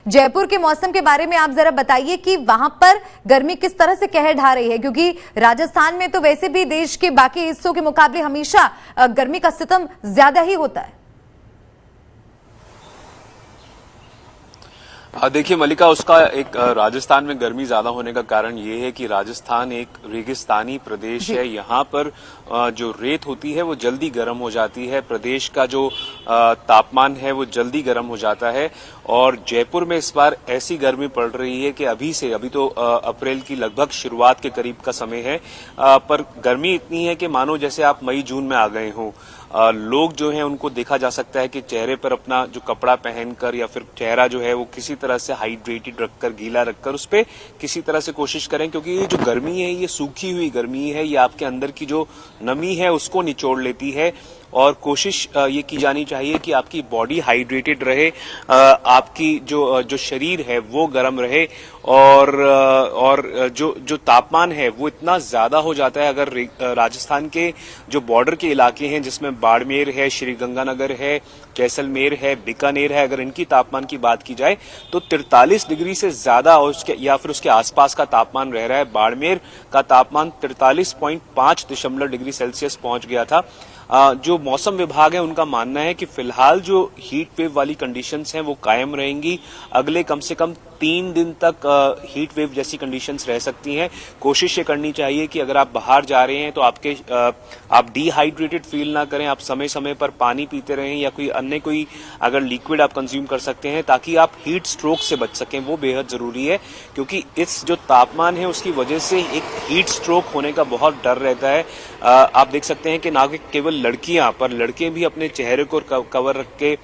जयपुर के मौसम के बारे में आप जरा बताइए कि वहां पर गर्मी किस तरह से कहर ढा रही है, क्योंकि राजस्थान में तो वैसे भी देश के बाकी हिस्सों के मुकाबले हमेशा गर्मी का सितम ज्यादा ही होता है। देखिए मलिका, उसका एक राजस्थान में गर्मी ज्यादा होने का कारण ये है कि राजस्थान एक रेगिस्तानी प्रदेश है। यहाँ पर जो रेत होती है वो जल्दी गर्म हो जाती है, प्रदेश का जो तापमान है वो जल्दी गर्म हो जाता है। और जयपुर में इस बार ऐसी गर्मी पड़ रही है कि अभी तो अप्रैल की लगभग शुरुआत के करीब का समय है, पर गर्मी इतनी है कि मानो जैसे आप मई जून में आ गए हों। लोग जो हैं उनको देखा जा सकता है कि चेहरे पर अपना जो कपड़ा पहनकर या फिर चेहरा जो है वो किसी तरह से हाइड्रेटेड रखकर, गीला रखकर उस पे किसी तरह से कोशिश करें, क्योंकि ये जो गर्मी है ये सूखी हुई गर्मी है, ये आपके अंदर की जो नमी है उसको निचोड़ लेती है। और कोशिश ये की जानी चाहिए कि आपकी बॉडी हाइड्रेटेड रहे, आपकी जो शरीर है वो गर्म रहे। और जो तापमान है वो इतना ज्यादा हो जाता है, अगर राजस्थान के जो बॉर्डर के इलाके हैं जिसमें बाड़मेर है, श्रीगंगानगर है, जैसलमेर है, बीकानेर है, अगर इनकी तापमान की बात की जाए तो 43 डिग्री से ज्यादा या फिर उसके आसपास का तापमान रह रहा है। बाड़मेर का तापमान 43.5 डिग्री सेल्सियस पहुंच गया था। जो मौसम विभाग है उनका मानना है कि फिलहाल जो हीट वेव वाली कंडीशंस हैं वो कायम रहेंगी, अगले कम से कम 3 दिन तक हीट वेव जैसी कंडीशंस रह सकती हैं। कोशिश ये करनी चाहिए कि अगर आप बाहर जा रहे हैं तो आप डिहाइड्रेटेड फील ना करें, आप समय समय पर पानी पीते रहें या कोई अगर लिक्विड आप कंज्यूम कर सकते हैं ताकि आप हीट स्ट्रोक से बच सकें, वो बेहद जरूरी है। क्योंकि इस जो तापमान है उसकी वजह से एक हीट स्ट्रोक होने का बहुत डर रहता है। आप देख सकते हैं कि ना केवल लड़कियां पर लड़के भी अपने चेहरे को कवर रख के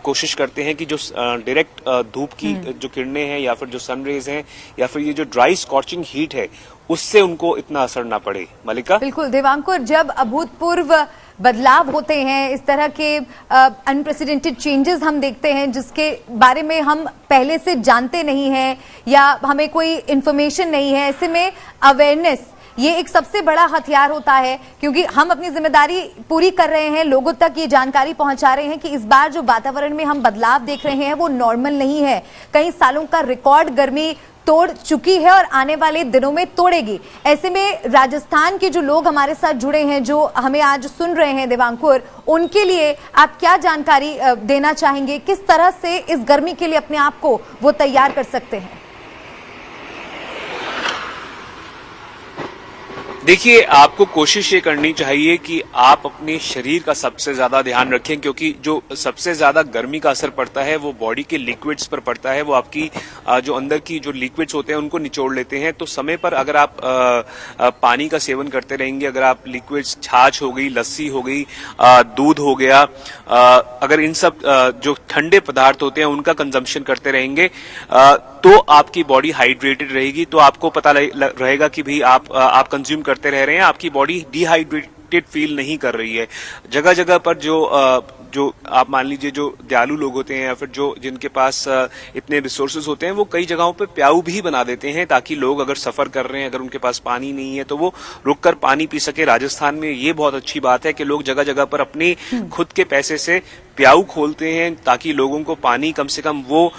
कोशिश करते हैं कि जो डायरेक्ट धूप की जो किरणें हैं या फिर जो सनरेज हैं या फिर ये जो ड्राई स्कॉचिंग हीट है उससे उनको इतना असर ना पड़े। मलिका, बिल्कुल देवांकुर, जब अभूतपूर्व बदलाव होते हैं, इस तरह के अनप्रेसिडेंटेड चेंजेस हम देखते हैं जिसके बारे में हम पहले से जानते नहीं हैं या हमें कोई इंफॉर्मेशन नहीं है, ऐसे में अवेयरनेस ये एक सबसे बड़ा हथियार होता है, क्योंकि हम अपनी जिम्मेदारी पूरी कर रहे हैं, लोगों तक ये जानकारी पहुंचा रहे हैं कि इस बार जो वातावरण में हम बदलाव देख रहे हैं वो नॉर्मल नहीं है, कई सालों का रिकॉर्ड गर्मी तोड़ चुकी है और आने वाले दिनों में तोड़ेगी। ऐसे में राजस्थान के जो लोग हमारे साथ जुड़े हैं, जो हमें आज सुन रहे हैं देवांकुर, उनके लिए आप क्या जानकारी देना चाहेंगे, किस तरह से इस गर्मी के लिए अपने आप को वो तैयार कर सकते हैं? देखिए, आपको कोशिश ये करनी चाहिए कि आप अपने शरीर का सबसे ज्यादा ध्यान रखें, क्योंकि जो सबसे ज्यादा गर्मी का असर पड़ता है वो बॉडी के लिक्विड्स पर पड़ता है। वो आपकी जो अंदर की जो लिक्विड्स होते हैं उनको निचोड़ लेते हैं। तो समय पर अगर आप पानी का सेवन करते रहेंगे, अगर आप लिक्विड्स, छाछ हो गई, लस्सी हो गई, दूध हो गया, अगर इन सब जो ठंडे पदार्थ होते हैं उनका कंजम्पशन करते रहेंगे तो आपकी बॉडी हाइड्रेटेड रहेगी। तो आपको पता रहेगा कि भाई आप कंज्यूम करते रह रहे हैं, आपकी बॉडी डिहाइड्रेटेड फील नहीं कर रही है। जगह जगह पर जो आप मान लीजिए जो दयालु लोग होते हैं या फिर जिनके पास इतने रिसोर्सेज होते हैं वो कई जगहों पे प्याऊ भी बना देते हैं ताकि लोग अगर सफर कर रहे हैं, अगर उनके पास पानी नहीं है तो वो रुककर पानी पी सके। राजस्थान में ये बहुत अच्छी बात है कि लोग जगह जगह पर अपने खुद के पैसे से प्याऊ खोलते हैं ताकि लोगों को पानी कम से कम वो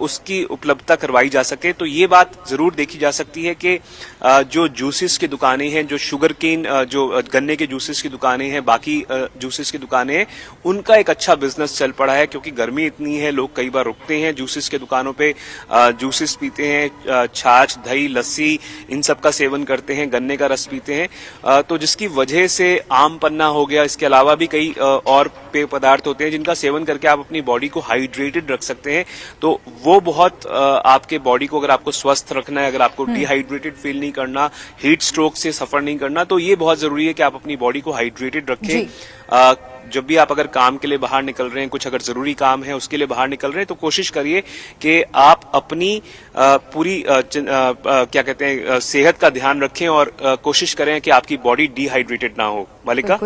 उसकी उपलब्धता करवाई जा सके। तो ये बात जरूर देखी जा सकती है कि जो जूसेस की दुकानें हैं, जो शुगर केन, जो गन्ने के जूसेस की दुकानें हैं, बाकी जूसेस की दुकानें हैं, उनका एक अच्छा बिजनेस चल पड़ा है। क्योंकि गर्मी इतनी है, लोग कई बार रुकते हैं जूसेस के दुकानों पे, जूसेस पीते हैं, छाछ, दही, लस्सी, इन सब का सेवन करते हैं, गन्ने का रस पीते हैं। तो जिसकी वजह से आम पन्ना हो गया, इसके अलावा भी कई और पेय पदार्थ होते हैं जिनका सेवन करके आप अपनी बॉडी को हाइड्रेटेड रख सकते हैं। तो वो बहुत आपके बॉडी को, अगर आपको स्वस्थ रखना है, अगर आपको डिहाइड्रेटेड फील नहीं करना, हीट स्ट्रोक से सफर नहीं करना, तो ये बहुत जरूरी है कि आप अपनी बॉडी को हाइड्रेटेड रखें। जब भी आप अगर काम के लिए बाहर निकल रहे हैं, कुछ अगर जरूरी काम है उसके लिए बाहर निकल रहे हैं, तो कोशिश करिए कि आप अपनी पूरी क्या कहते हैं सेहत का ध्यान रखें और कोशिश करें कि आपकी बॉडी डिहाइड्रेटेड ना हो। मालिका।